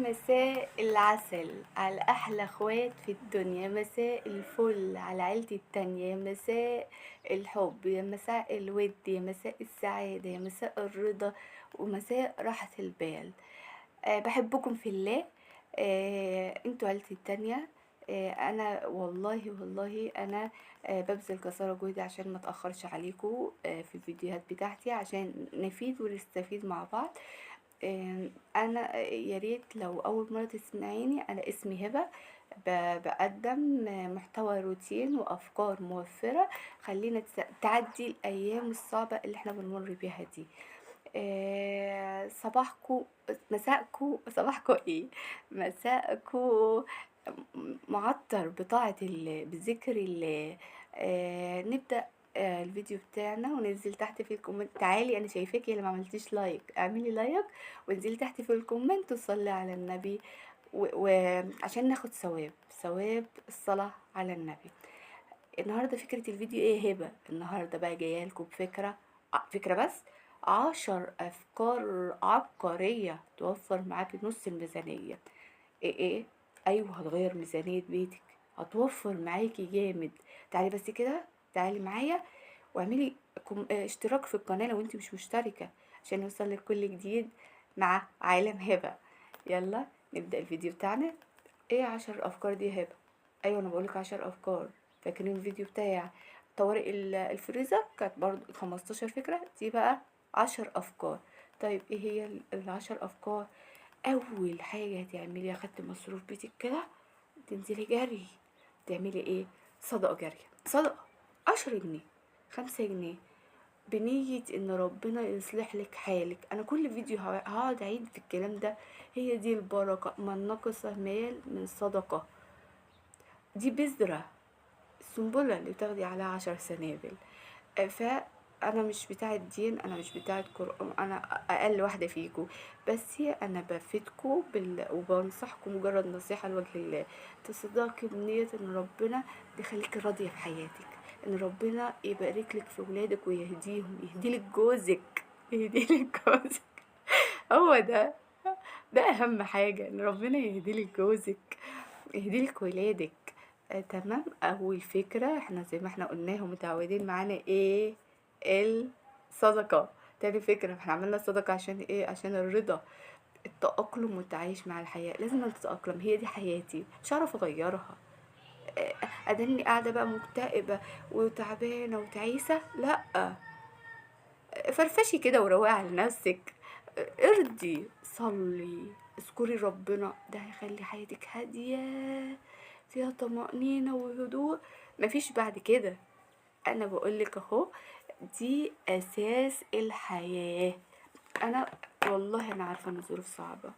مساء العسل على احلى اخوات في الدنيا، مساء الفل على عيلتي التانية، يا مساء الحب، يا مساء الود، يا مساء السعادة، يا مساء الرضا، ومساء راحة البال. بحبكم في الله. انتوا عيلتي التانية. انا والله انا ببذل قصارى جهدي عشان ما اتاخرش عليكم في الفيديوهات بتاعتي، عشان نفيد ونستفيد مع بعض. انا يا ريت لو اول مره تسمعيني، انا اسمي هبه. بقدم محتوى روتين وافكار موفره. خلينا تعدي الايام الصعبه اللي احنا بنمر بيها دي. صباحكو، مساءكو، صباحكو ايه، مساءكو معطر بطاعة الله، بذكر الله. نبدأ الفيديو بتاعنا، وننزل تحت في الكومنت. تعالي، انا شايفاكي اللي ما عملتيش لايك، اعملي لايك وانزلي تحت في الكومنت وصلي على النبي، وعشان ناخد ثواب الصلاة على النبي. النهاردة فكرة الفيديو ايه؟ هبة. النهاردة بقى جاية لكم بفكرة، فكرة بس 10 افكار عبقرية توفر معاكي نص الميزانية. ايه؟ ايوه، هتغير ميزانية بيتك، هتوفر معاكي جامد. تعالي بس كده، تعالي معايا واعملي اشتراك في القناة لو انت مش مشتركة، عشان يوصلك كل جديد مع عالم هبة. يلا نبدأ الفيديو بتاعنا. ايه 10 افكار دي هبة؟ ايوه، انا بقولك 10 افكار. فاكرين الفيديو بتاع طوارئ الفريزر؟ كانت برضو 15 فكرة، دي بقى 10 افكار. طيب ايه هي ال10 افكار؟ اول حاجة هتعمليها، خدت مصروف بيتك كده، تنزلي جري تعملي ايه؟ صدقة جارية. صدقة 10 جنيه، 5 جنيه، بنية ان ربنا يصلح لك حالك. انا كل فيديو هقعد اعيد في الكلام ده. هي دي البركة، من نقص مال من صدقة. دي بذرة، السنبلة اللي بتاخدي عليها 10 سنابل. فانا مش بتاعه دين، انا مش بتاعه قرآن، انا اقل واحدة فيكم، بس انا بفيدكم وبنصحكم مجرد نصيحة لوجه الله. تصدقي بنية ان ربنا يخليكي راضية في حياتك، ان ربنا يبارك لك في ولادك ويهديهم، يهديلك جوزك، يهديلك جوزك. هو ده اهم حاجة، ان ربنا يهديلك جوزك، يهديلك ولادك. تمام. اول فكرة احنا زي ما احنا قلناها متعودين معانا ايه؟ الصدقة. تاني فكرة، احنا عملنا الصدقة عشان ايه؟ عشان الرضا، التأقلم والتعايش مع الحياة. لازم تتأقلم، هي دي حياتي، مش هعرف اغيرها. اداني قاعدة بقى مكتئبة وتعبانة وتعيسة؟ لا، فرفشي كده وروقي على نفسك. ارضي، صلي، اذكري ربنا، ده هيخلي حياتك هادية فيها طمأنينة وهدوء. مفيش بعد كده. انا بقولك اهو، دي اساس الحياة. انا والله انا عارفة ان الظروف صعبة،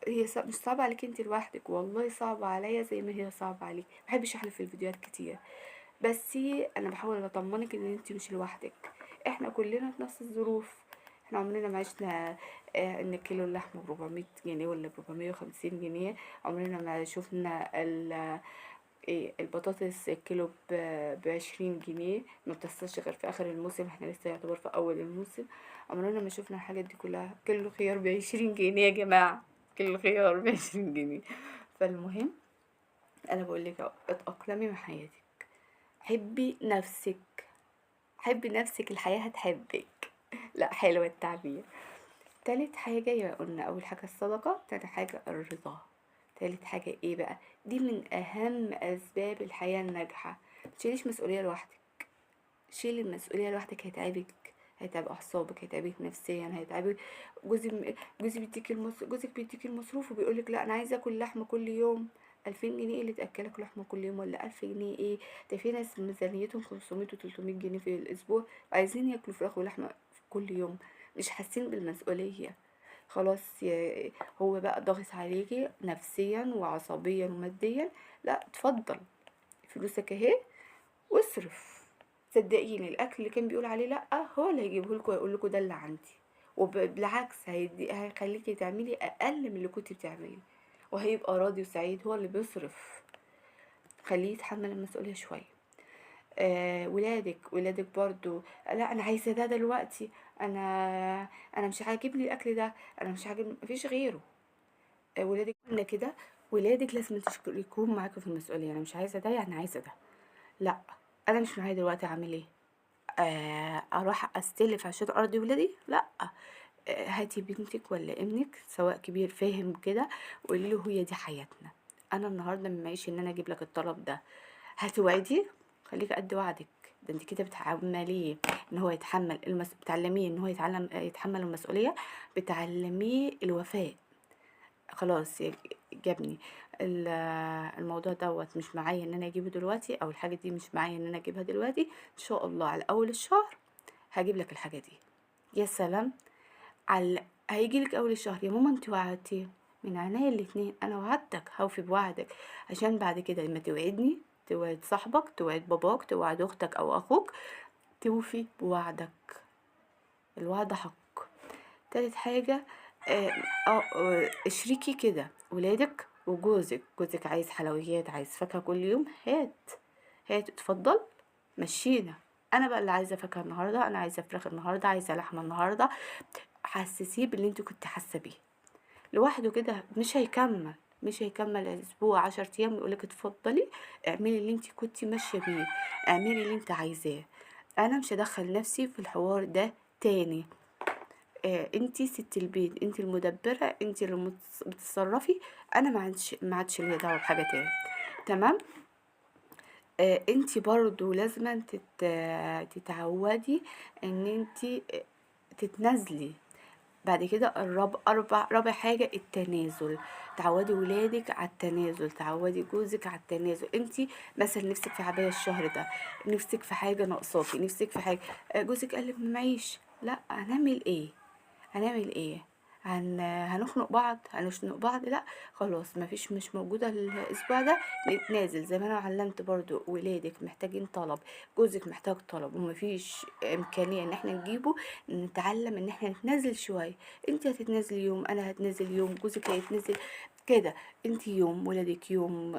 هي مش صعبة عليك انت لوحدك، والله صعبة عليا زي ما هي صعبة عليك. محبش احلف في الفيديوهات كتير، بس انا بحاول اطمنك ان انت مش لوحدك. احنا كلنا في نفس الظروف. احنا عمرنا ما عشنا ان كيلو اللحمه ب400 جنيه ولا ب450 جنيه. عمرنا ما شفنا البطاطس الكيلو ب20 جنيه، ما بتحصلش غير في اخر الموسم، احنا لسه يعتبر في اول الموسم. عمرنا ما شفنا الحاجات دي كلها. كيلو خيار ب20 جنيه يا جماعه، كيلو خيار ب20 جنيه. فالمهم، انا بقول لك اتأقلمي مع حياتك، حبي نفسك، حبي نفسك، الحياة هتحبك. لا، حلوة التعبير. تالت حاجة، يبقى قلنا أول حاجة الصدقة، تاني حاجة الرضا، تالت حاجة ايه بقى؟ دي من أهم أسباب الحياة الناجحة. متشيليش مسؤولية لوحدك، شيل المسؤولية لوحدك، هيتعبك، هيتعب أعصابك، هيتعبك نفسيا، هيتعبك. جوزك بيديكي المصروف وبيقولك لا أنا عايزة أكل لحمة كل يوم. 2000 جنيه اللي تأكلك لحمة كل يوم؟ ولا 1000 جنيه ايه؟ ده في ناس ميزانيتهم 500 و300 جنيه في الأسبوع، وعايزين ياكلوا فراخ ولحمة كل يوم، مش حاسين بالمسؤولية. خلاص هو بقى ضاغط عليكي نفسيا وعصبيا وماديا. لا، اتفضل، فلوسك اهي واصرف. صدقيني الاكل اللي كان بيقول عليه لا، هو اللي هيجيبه لكم ويقول لكم ده اللي عندي، وبالعكس هيخليكي تعملي اقل من اللي كنت بتعمليه، وهيبقى راضي وسعيد. هو اللي بيصرف، خليه يتحمل المسؤوليه شويه. ولادك برضو، لا انا عايزه ده دلوقتي، انا مش عاجبني الاكل ده، انا مش عاجبني، مفيش غيره. ولادك قلنا كده، ولادك لازم يكون معاكوا في المسؤوليه. انا مش عايزه ده يعني عايزه ده، لا. انا مش معايا دلوقتي، اعمل ايه؟ اروح استلف عشان ارضي ولادي؟ لا. هاتي بنتك ولا ابنك سواء كبير فاهم كده، وقولي له هي دي حياتنا. انا النهارده ما معيش ان انا اجيب لك الطلب ده، هتوعدي؟ خليك قد وعدك. ده انت كده بتعمليه ان هو يتحمل بتعلميه ان هو يتحمل المسؤوليه، بتعلميه الوفاء. خلاص جابني الموضوع دوت مش معايا ان انا اجيبه دلوقتي، او الحاجه دي مش معايا ان انا اجيبها دلوقتي، ان شاء الله على اول الشهر هجيب لك الحاجه دي. يا سلام. هيجي لك اول الشهر، يا ماما انت وعدتي. من عينيا الاتنين، انا وعدتك هوفي بوعدك، عشان بعد كده لما توعدني، توعد صاحبك، توعد باباك، توعد اختك او اخوك، توفي بوعدك. الوعد حق. تالت حاجة، اشركي كده ولادك وجوزك. جوزك عايز حلويات، عايز فاكهة كل يوم، هات. هات اتفضل، مشينا. انا بقى اللي عايزه فاكهه النهارده، انا عايزه فراخ النهارده، عايزه لحمه النهارده. حسسيه باللي انت كنت حاسه بيه. لوحده كده مش هيكمل اسبوع 10 ايام يقولك اتفضلي اعملي اللي انت كنتي ماشيه بيه، اعملي اللي انت عايزاه. انا مش هدخل نفسي في الحوار ده تاني. انتي ست البيت، انتي المدبره، انتي اللي بتتصرفي. انا ما عادش ليا دعوه بحاجه تاني. تمام. انتي برضو لازم تتعودي ان انتي تتنازلي. بعد كده رابع حاجة التنازل. تعودي ولادك على التنازل، تعودي جوزك على التنازل. انتي مثلا نفسك في عباية الشهر ده، نفسك في حاجة ناقصاكي، نفسك في حاجة، جوزك قالك معيش، لا. هنعمل ايه؟ هنخنق بعض؟ لا. خلاص، مش موجودة الاسبوع ده، نتنازل. زي ما انا علمت برضو ولادك محتاجين طلب، جوزك محتاج طلب ومفيش امكانية ان احنا نجيبه، نتعلم ان احنا نتنازل شوية. انت هتتنازل يوم، انا هتنازل يوم، جوزك هيتنازل كده. انت يوم، ولادك يوم،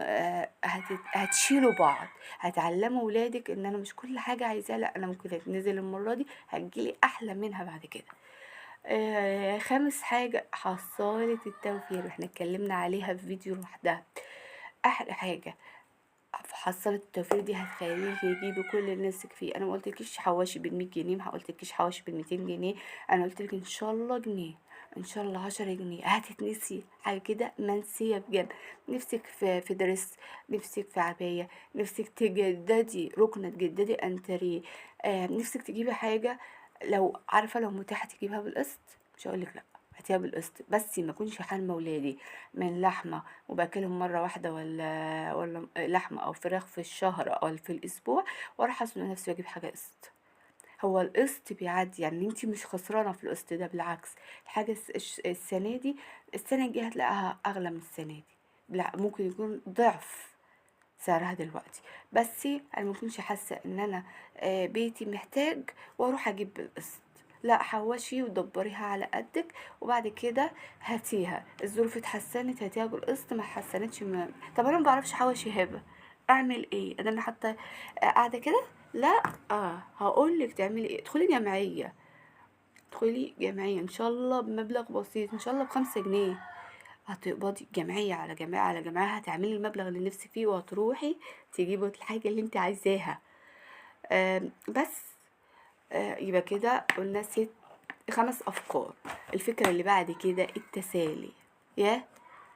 هتشيلوا بعض. هتعلموا ولادك ان انا مش كل حاجة عايزاها، لا، انا ممكن اتنازل المرة دي هتجيلي احلى منها بعد كده. خامس حاجة حصالة التوفير، احنا اتكلمنا عليها في فيديو لوحدها. احلى حاجة في حصالة التوفير دي هتخليكي يجيبي كل اللي نفسك فيه. انا ما قلتلكيش حواشي بال100 جنيه، ما قلتلكيش حواشي بال200 جنيه، انا قلتلك ان شاء الله جنيه، ان شاء الله 10 جنيه هتتنسي حاجة كده منسية بجد. نفسك في درس، نفسك في عباية، نفسك تجددي ركنة، تجددي انتريه، نفسك تجيبي حاجة. لو عارفة لو متاحة تجيبها بالقسط، مش هقولك لا، هاتيها بالقسط، بس ما يكونش حال ولادي من لحمة وباكلهم مرة واحدة، ولا لحمة أو فراخ في الشهر أو في الأسبوع، وأروح أزنق نفسي وأجيب حاجة قسط. هو القسط بيعدي، يعني انتي مش خسرانة في القسط ده، بالعكس. الحاجة السنة دي، السنة الجاية هتلاقيها أغلى من السنة دي، لا ممكن يكون ضعف سعرها دلوقتي. بس انا مكنش حاسه ان انا بيتي محتاج واروح اجيب بالقسط، لا. حوشي ودبريها على قدك، وبعد كده هاتيها. الظروف اتحسنت هاتيها بالقسط، ما حسنتش طب انا ما بعرفش حوشي هبه، اعمل ايه؟ انا حتى قاعده كده. لا. هقولك تعملي ايه، ادخلي جمعيه ان شاء الله بمبلغ بسيط، ان شاء الله ب5 جنيه. هتقبضي جمعية على جمعية على جمعية، هتعملي المبلغ اللي نفسك فيه، وهتروحي تجيبي الحاجة اللي انت عايزاها. بس يبقى كده قلنا 5 أفكار. الفكرة اللي بعد كده التسالي.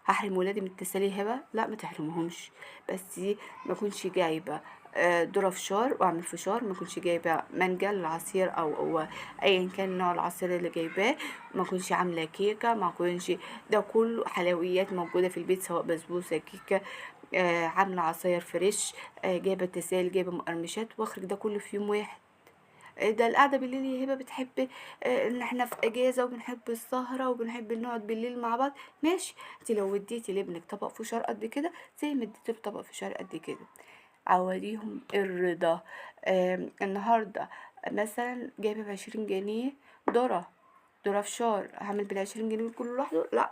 هحرم ولادي من التسالي هبة؟ لا، ما تحرمهمش، بس ما كنش جايبه ذره فشار واعمل فشار، ما كنش جايبه مانجا للعصير او ايا كان نوع العصير اللي جايباه، ما كنش عامله كيكه، ما كنش. ده كله حلويات موجوده في البيت، سواء بسبوسه، كيكه، عامله عصاير فريش، جايبه تسالي، جايبه مقرمشات، واخرج ده كله في يوم واحد. ده القعده بالليل يا هبه بتحب ان احنا في اجازه وبنحب السهره وبنحب نقعد بالليل مع بعض، ماشي. انت لو اديتي لابنك طبق فشار قد كده زي ما اديتي له طبق فشار قد كده، عوضيهم الرضا. النهارده مثلا جايبه ب20 جنيه ذره فشار، هعمل بال20 جنيه كله لوحده؟ لا،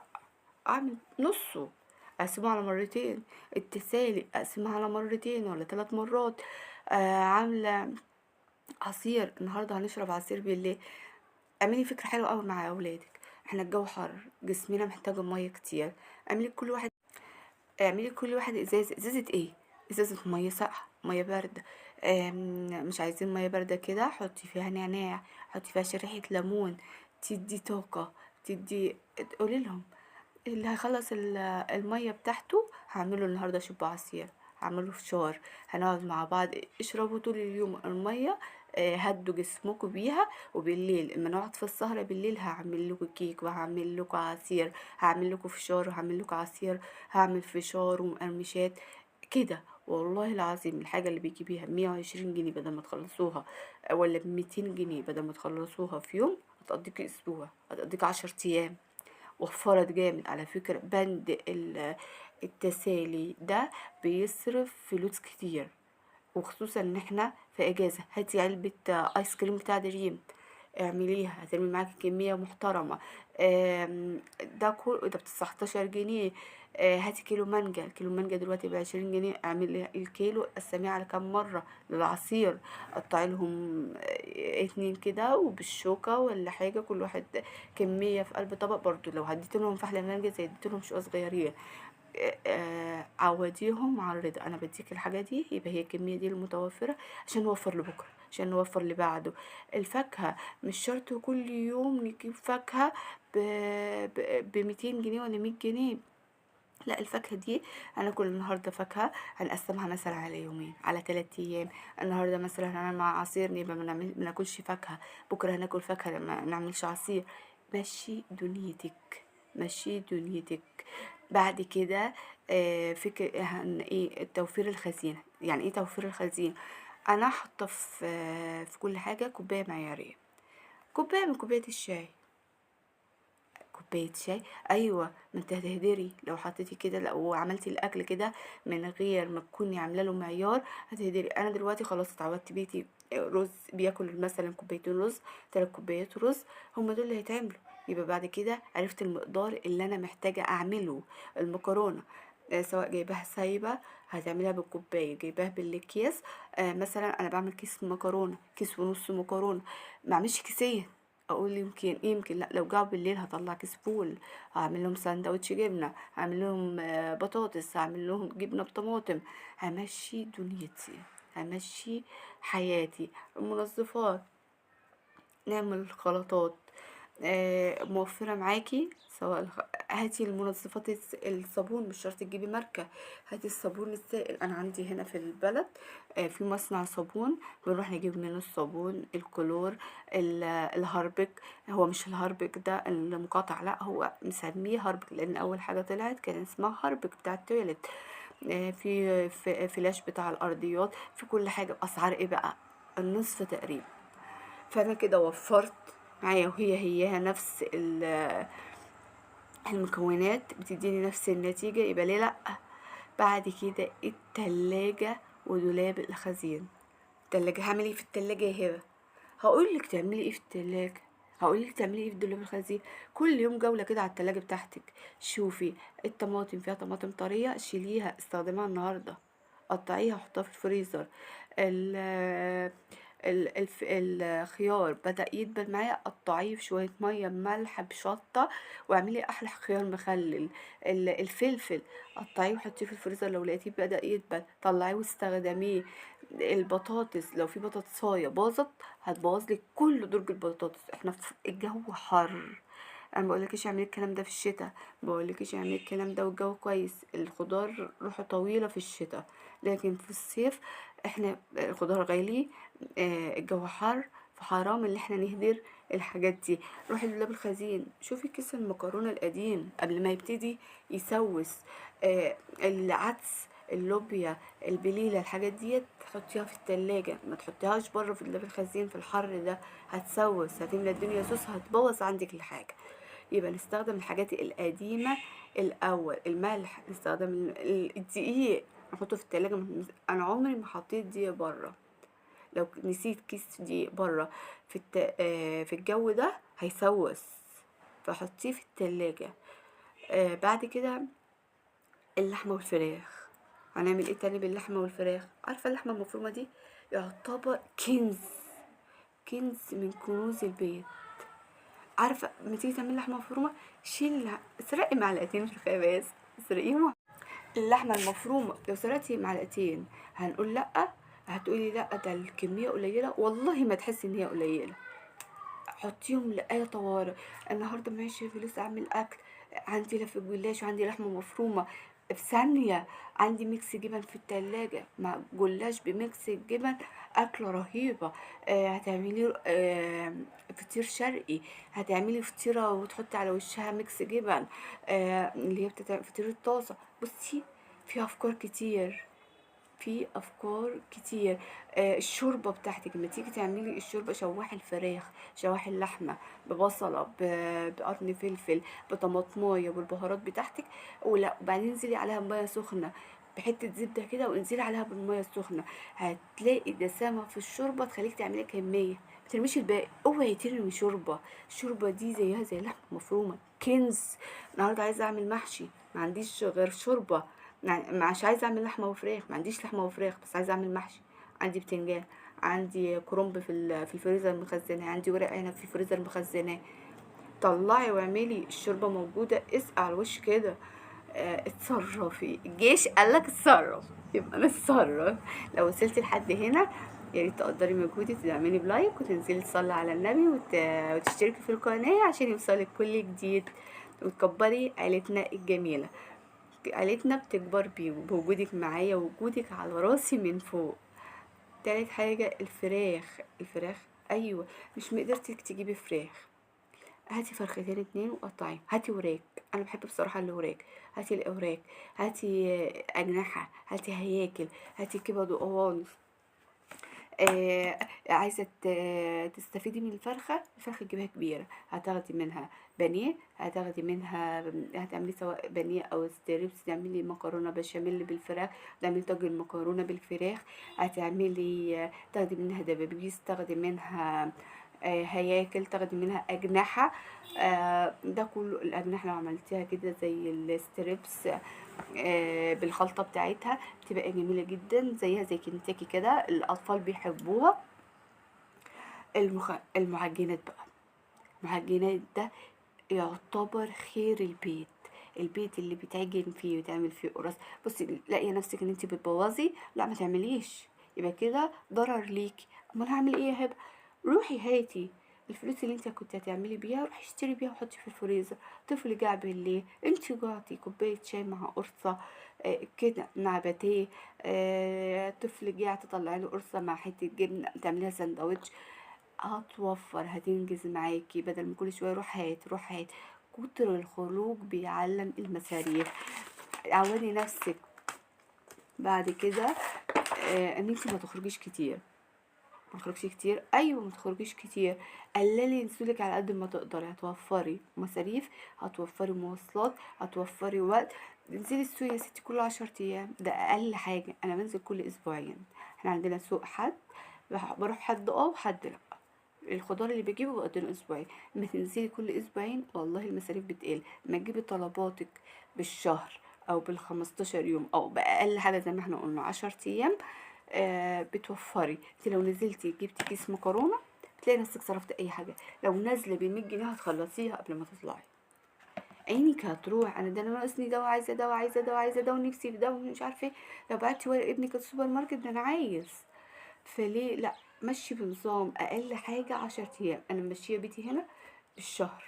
اعمل نصه، اقسمه على مرتين. التسالي اقسمها على مرتين ولا 3 مرات. عامله عصير، النهارده هنشرب عصير بالليل. اعملي فكرة حلوة قوي مع اولادك. احنا الجو حر، جسمنا محتاج مية كتير، اعملي كل واحد ازازة ايه، ازازة مية ساقعة، مية باردة. مش عايزين مية باردة كده، حطي فيها نعناع، حطي فيها شريحة ليمون، تدي طاقة، تدي. قولي لهم اللي هيخلص المية بتاعته هعمله النهاردة شوربة عصير، هعمله فشار، هنقعد مع بعض اشربوا طول اليوم المية. هدوا جسمكم بيها. وبالليل اما نقعد في السهرة بالليل هعمل لكم كيك وهعمل لكم عصير، هعمل لكم فشار وهعمل لكم عصير، هعمل فشار ومقرمشات كده. والله العظيم الحاجة اللي بيجيبيها 120 جنيه بدل ما تخلصوها، ولا ب200 جنيه بدل ما تخلصوها في يوم، هتقضيك اسبوع، هتقضيك 10 ايام. وفرت جامد على فكرة. بند التسالي ده بيصرف فلوس كتير، وخصوصا ان احنا في اجازة. هاتي علبة ايس كريم بتاع دريم، اعمليها هتعملي معاكي كمية محترمة. ده كل ده ب19 جنيه. هاتي كيلو مانجا، كيلو مانجا دلوقتي ب20 جنيه، اعملي الكيلو قسميه على كام مرة للعصير. قطعي لهم 2 كده وبالشوكة ولا حاجة، كل واحد كمية في قلب طبق. برضو لو هديت لهم فحلة مانجا زي اديت لهم شوية صغيرين، عوديهم على الرضا. انا بديك الحاجه دي، يبقى هي الكميه دي المتوفره عشان نوفر لبكره، عشان نوفر لبعده. الفاكهه مش شرط كل يوم نجيب فاكهه ب200 جنيه ولا 100 جنيه. لا، الفاكهه دي هناكل النهارده فاكهه، هنقسمها مثلا على يومين، على 3 ايام. النهارده مثلا هنعمل مع عصير، يبقى ما ناكلش فاكهه. بكره هناكل فاكهه، ما نعملش عصير. مشي دنيتك، مشي دنيتك. بعد كده فكر ايه توفير الخزينه. يعني ايه توفير الخزينه؟ انا حاطه في كل حاجه كوبايه معياريه، كوبايه من كوبايه الشاي. كوباية شاي، ايوه. ما انت هتهدري لو حطيتي كده، لو عملتي الاكل كده من غير ما تكوني عامله له معيار، هتهدري. انا دلوقتي خلاص اتعودت. بيتي رز بياكل مثلا كوبايتين رز، 3 كوبايات رز، هما دول اللي هيتعملوا. يبقى بعد كده عرفت المقدار اللي انا محتاجه اعمله. المكرونه سواء جايباها سايبه هتعملها بالكوبايه، جايباها بالاكياس. مثلا انا بعمل كيس مكرونه، كيس ونص مكرونه، ما اعملش كيسين. اقول يمكن لا، لو جاوا بالليل هطلع كيس فول، هعمل لهم سندوتش جبنه، هعمل لهم بطاطس، هعمل لهم جبنه بطماطم. همشي دنيتي، همشي حياتي. المنظفات، نعمل خلطات موفرة معاكي. سواء هاتي المنظفات الصابون، مش شرط تجيبي ماركة. هاتي الصابون السائل. انا عندي هنا في البلد في مصنع صابون، بنروح نجيب منه الصابون الكلور، الهاربك. هو مش الهاربك ده المقاطع، لا، هو مسميه هاربك لان اول حاجة طلعت كان اسمها هاربك بتاع التواليت. في فلاش بتاع الارضيات، في كل حاجة باسعار ايه بقى، النصف تقريبا. فانا كده وفرت معايا، وهي هيها نفس المكونات بتديني نفس النتيجة، يبقى ليه لأ. بعد كده التلاجة ودولاب الخزين. التلاجة هعمل ايه في التلاجة يا هبة؟ هقولك تعملي ايه في التلاجة، هقولك تعملي ايه في دولاب الخزين. كل يوم جولة كده على التلاجة بتاعتك، شوفي الطماطم فيها طماطم طرية، شيليها استخدمها النهاردة، قطعيها حطها في الفريزر. ال الخيار بدأ يدبل معايا، قطعيه في شوية مية بملح بشطة، واعملي أحلى خيار مخلل. الفلفل قطعيه وحطيه في الفريزر، لو لقيتيه بدأ يدبل طلعيه واستخدميه. البطاطس لو في بطاطساية باظت هتبوظلك كل درج البطاطس. احنا في الجو حر، انا بقولكيش اعملي الكلام ده في الشتاء، بقولكيش اعملي الكلام ده والجو كويس. الخضار روحه طويلة في الشتاء، لكن في الصيف احنا الخضار غالي، الجو حر، فحرام اللي احنا نهدر الحاجات دي. روحي لدولاب الخزين، شوفي كيس المكرونة القديم قبل ما يبتدي يسوس. العدس، اللوبيا، البليلة، الحاجات ديت تحطيها في التلاجة، ما تحطيهاش بره في دولاب الخزين في الحر ده، هتسوس، هتملى الدنيا سوس، هتبوظ عندك الحاجة. يبقى نستخدم الحاجات القديمة الأول. الملح نستخدم، الدقيق نحطه في التلاجة. أنا عمري ما حطيت دقيق بره. لو نسيت كيس دقيق بره في الجو ده هيسوس، فحطيه في التلاجة. بعد كده اللحمة والفراخ، هنعمل ايه تاني باللحمة والفراخ؟ عارفة اللحمة المفرومة دي يعتبر كنز، كنز من كنوز البيت. عارفه لما تيجي تعملي لحمه مفرومه، شيل اسرقي معلقتين في الخباز، اسرقيهم. اللحمه المفرومه لو سرقتي معلقتين هنقول لا؟ هتقولي لا ده الكميه قليله، والله ما تحسي ان هي قليله. حطيهم لآية طوارئ. النهارده معيش فلوس اعمل اكل، عندي لف جلاش وعندي لحمه مفرومه، في ثانيه عندي ميكس جبن في التلاجة مع جلاش بميكس الجبن، أكلة رهيبة. هتعملي فطير شرقي، هتعملي فطيرة وتحطي على وشها ميكس جبن، اللي هي فطير الطاسة. بصي، في أفكار كتير، في افكار كتير. الشوربه بتاعتك لما تيجي تعملي الشوربه، شوحي الفراخ، شوحي اللحمه ببصله، بقرن فلفل، بطماطمايه، والبهارات بتاعتك، ولا وبعدين انزلي عليها بميه سخنه بحته زبده كده، وانزلي عليها بالميه السخنه، هتلاقي دسامه في الشوربه تخليك تعملي كميه، مترميش الباقي. اوعي ترمي شوربه، الشوربه دي زيها زي اللحمه المفرومه، كنز. النهارده عايزه اعمل محشي، ما عنديش غير شوربه، يعني مش عايزه اعمل لحمه وفراخ، ما عنديش لحمه وفراخ، بس عايزه اعمل محشي. عندي بتنجان، عندي كرنب في الفريزر مخزناه، عندي ورق عنب في الفريزر مخزناه. طلعي واعملي الشوربه موجوده، اسقي على الوش كده. اتصرفي، الجيش قالك اتصرف، يبقى نتصرف. لو وصلتي لحد هنا، يا ريت تقدري مجهودي، تعملي بلايك وتنزلي تصلي على النبي وتشتركي في القناه عشان يوصلك كل جديد، وتكبري عيلتنا الجميله. عيلتنا بتكبر بوجودك معايا، ووجودك على راسي من فوق. تالت حاجة الفراخ. ايوه، مش مقدرتك تجيبي فراخ، هاتي فرختين اتنين وقطعيهم، هاتي وراك، انا بحب بصراحة الوراك، هاتي الاوراك، هاتي اجنحة، هاتي هياكل، هاتي كبد وقوانص. عايزة تستفيدي من الفرخة تجيبها كبيرة، هتاخدي منها بانيه، هتاخدي منها، هتعملي سواء بانيه او ستريبس، تعملي مكرونة بشاميل بالفراخ، تعملي طاجن مكرونة بالفراخ، هتعملي تاخدي منها دبابيس، تاخدي منها هياكل، تاخدي منها أجنحة. ده كله الأجنحة لو عملتيها كده زي الستريبس بالخلطة بتاعتها، بتبقى جميلة جدا، زيها زي كنتاكي كده، الأطفال بيحبوها. المعجنات بقى، المعجنات ده يعتبر خير البيت اللي بيتعجن فيه وتعمل فيه قرص. بصي، لاقيه نفسك ان انت بتبوظي، لا ما تعمليش، يبقى كده ضرر ليكي. امال هعمل ايه يا هبه؟ روحي هاتي الفلوس اللي انت كنت هتعملي بيها، روحي اشتري بيها وحطي في الفريزر. طفل جاع بالليل، انت جعتي، كوبايه شاي مع قرصه كده مع باتيه. طفل جاع، تطلعي له قرصه مع حته جبنه، تعمليها سندوتش، هتوفر، هتنجز معاكي، بدل ما كل شويه روح هات روح هات. كتر الخروج بيعلم المصاريف. عودي نفسك بعد كده ان انت ما تخرجيش كتير، ما تخرجيش كتير، ايوه ما تخرجيش كتير، قللي نزولك على قد ما تقدري، هتوفري مصاريف، هتوفري مواصلات، هتوفري وقت. انزلي السوق يا ستي كل 10 ايام، ده اقل حاجه. انا بنزل كل اسبوعين، احنا عندنا سوق حد، بروح حد وحد لا. الخضار اللي بجيبه بقضي اسبوعين. اما تنزلي كل اسبوعين والله المصاريف بتقل. ما تجيبي طلباتك بالشهر او بال15 يوم، او باقل حاجه زي ما احنا قلنا 10 ايام، بتوفري. انت لو نزلتي جبتي كيس مكرونه، بتلاقي نفسك صرفت اي حاجه. لو نازله ب100 جنيه هتخلصيها قبل ما تطلعي، عينك هتروح. انا ناقصني دواء، عايزه دواء، عايزه دواء، عايزه دواء، نفسي في دواء، مش عارفه ايه. لو بعتي ورق ابنك السوبر ماركت، ده انا عايز. فليه لا؟ مشي بنظام، اقل حاجه 10 ايام. انا ماشيه بيتي هنا بالشهر،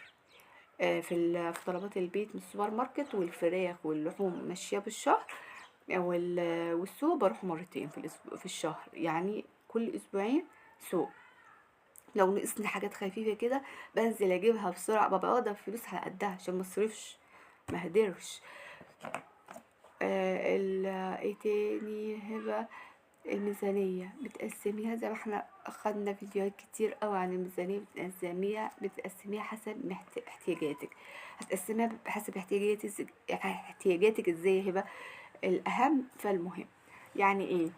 في طلبات البيت من السوبر ماركت والفراخ واللحوم ماشيه بالشهر، والسوق بروح مرتين في الشهر، يعني كل اسبوعين سوق. لو نقصني حاجات خفيفه كده بنزل اجيبها بسرعه، ببقى واخده فلوس على قدها عشان ما اصرفش، ما هدرش. ايه تاني هبه؟ الميزانية بتقسميها زي ما احنا اخدنا فيديوهات كتير قوي عن الميزانية، بتقسميها حسب احتياجاتك. هتقسميها بحسب احتياجاتك ازاي يا هبة؟ الاهم فالمهم. يعني ايه؟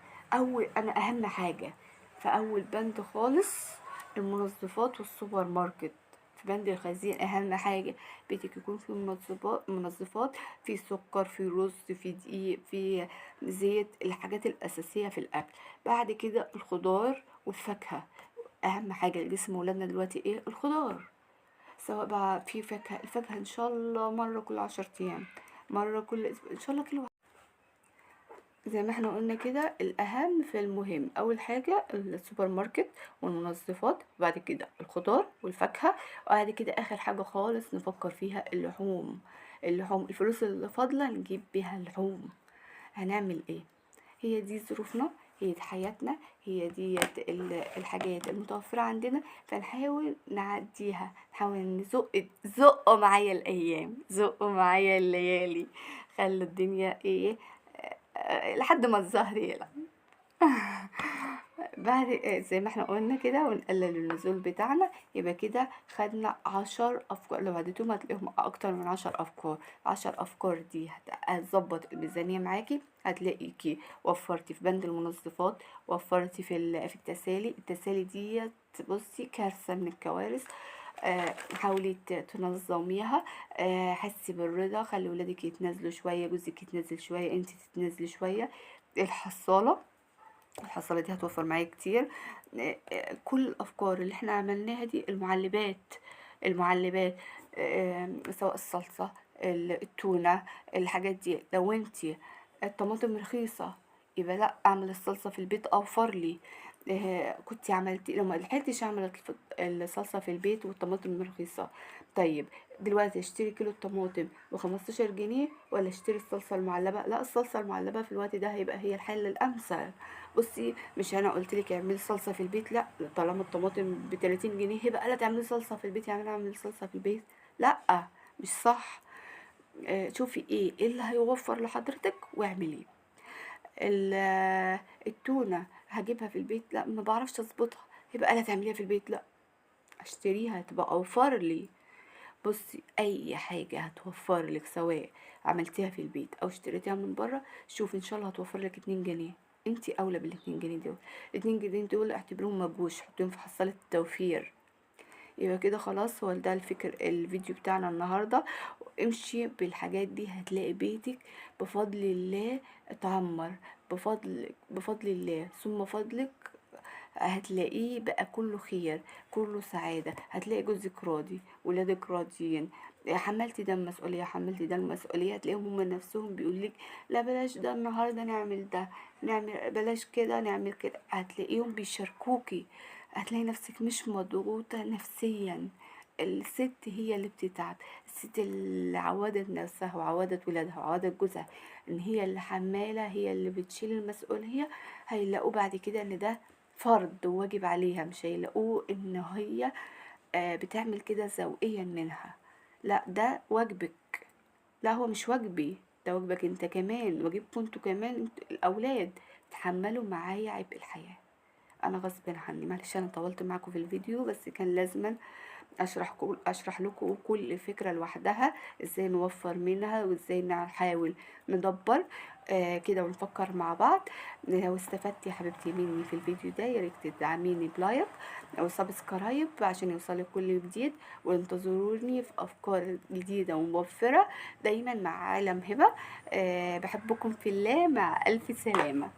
انا اهم حاجة في اول بند خالص المنظفات والسوبر ماركت. في بند الخزين اهم حاجة بيتك يكون فيه منظفات، في سكر، في رز، في دقيق، في زيت، الحاجات الاساسية في الاكل. بعد كده الخضار والفاكهة، اهم حاجة لجسم ولادنا دلوقتي ايه؟ الخضار. سواء بقى في فاكهة، الفاكهة ان شاء الله مرة كل 10 ايام، مرة كل اسبوع، ان شاء الله كيلو. زي ما احنا قلنا كده، الاهم في المهم اول حاجة السوبر ماركت والمنظفات، وبعد كده الخضار والفاكهة، وبعد كده اخر حاجة خالص نفكر فيها اللحوم. اللحوم، الفلوس اللي فاضلة نجيب بيها اللحوم. هنعمل ايه؟ هي دي ظروفنا، هي دي حياتنا، هي دي الحاجات المتوفرة عندنا، فنحاول نعديها، نحاول زقوا معايا الأيام، زقوا معايا الليالي، خلوا الدنيا ايه، لحد ما الزهر يلعب. بعد زي ما احنا قلنا كده، ونقلل النزول بتاعنا، يبقى كده خدنا 10 أفكار. لو عديتهم هتلاقيهم أكتر من 10 أفكار. 10 أفكار دي هتظبط الميزانية معاكي، هتلاقيكي وفرتي في بند المنظفات، وفرتي في التسالي ديت. بصي، كارثة من الكوارث. حاولي تنظميها. حسي بالرضا، خلي ولادك يتنازلوا شوية، جوزك يتنازل شوية، انت تتنازلي شوية. الحصالة دي هتوفر معايا كتير. كل الافكار اللي احنا عملناها دي، المعلبات، سواء الصلصة، التونة، الحاجات دي. لو انتي الطماطم رخيصة، يبقى لا، اعمل الصلصة في البيت اوفر لي. كنت عملت، لو ما لحقتش اعمل الصلصة في البيت والطماطم رخيصة، طيب دلوقتي اشتري كيلو الطماطم ب15 جنيه، ولا اشتري الصلصة المعلبة؟ لا، الصلصة المعلبة في الوقت ده هيبقى هي الحل الامثل. بصي، مش انا قلت لك اعملي صلصه في البيت؟ لا، طالما الطماطم ب30 جنيه يبقى لا تعملي صلصه في البيت، يعني انا اعمل صلصه في البيت؟ لا، مش صح. شوفي ايه اللي هيوفر لحضرتك واعمليه. التونه هجيبها في البيت؟ لا، ما بعرفش اظبطها، يبقى لا تعمليها في البيت؟ لا، اشتريها تبقى اوفر لي. بصي، اي حاجه هتوفر لك، سواء عملتيها في البيت او اشتريتيها من بره، شوفي ان شاء الله هتوفر لك 2 جنيه. انتي اولى بال2 جنيه دول. ال2 جنيه دول اعتبريهم مجهوش، حطيهم في حصالة التوفير. يبقى كده خلاص، هو ده الفيديو بتاعنا النهارده. امشي بالحاجات دي، هتلاقي بيتك بفضل الله اتعمر. بفضل الله ثم فضلك، هتلاقيه بقى كله خير، كله سعادة. هتلاقي جوزك راضي، ولادك راضيين، حملتي ده المسؤولية، حملتي ده المسؤولية، هتلاقيهم هم نفسهم بيقولك لا بلاش ده النهاردة، نعمل ده، نعمل بلاش كده، نعمل كده. هتلاقيهم بيشاركوكي، هتلاقي نفسك مش مضغوطة نفسيا. الست هي اللي بتتعب، الست اللي عودت نفسها وعودت ولادها وعودت جوزها ان هي اللي حمالة، هي اللي بتشيل المسؤولية، هيلاقوا بعد كده ان ده فرض وواجب عليها، مش هيلاقوه ان هي بتعمل كده ذوقيا منها. لا، ده واجبك. لا، هو مش واجبي، ده واجبك انت كمان، واجبكم انتوا كمان، الاولاد تحملوا معايا عبء الحياة. انا غصب عني، معلش انا طولت معاكم في الفيديو، بس كان لازما اشرح لكم كل فكرة لوحدها، ازاي نوفر منها، وازاي نحاول ندبر كده ونفكر مع بعض. لو استفدتي يا حبيبتي مني في الفيديو ده، يا ريت تدعميني بلايك او سبسكرايب عشان يوصلك كل جديد، وانتظروني في افكار جديدة وموفرة دايما مع عالم هبة. بحبكم في الله، مع الف سلامة.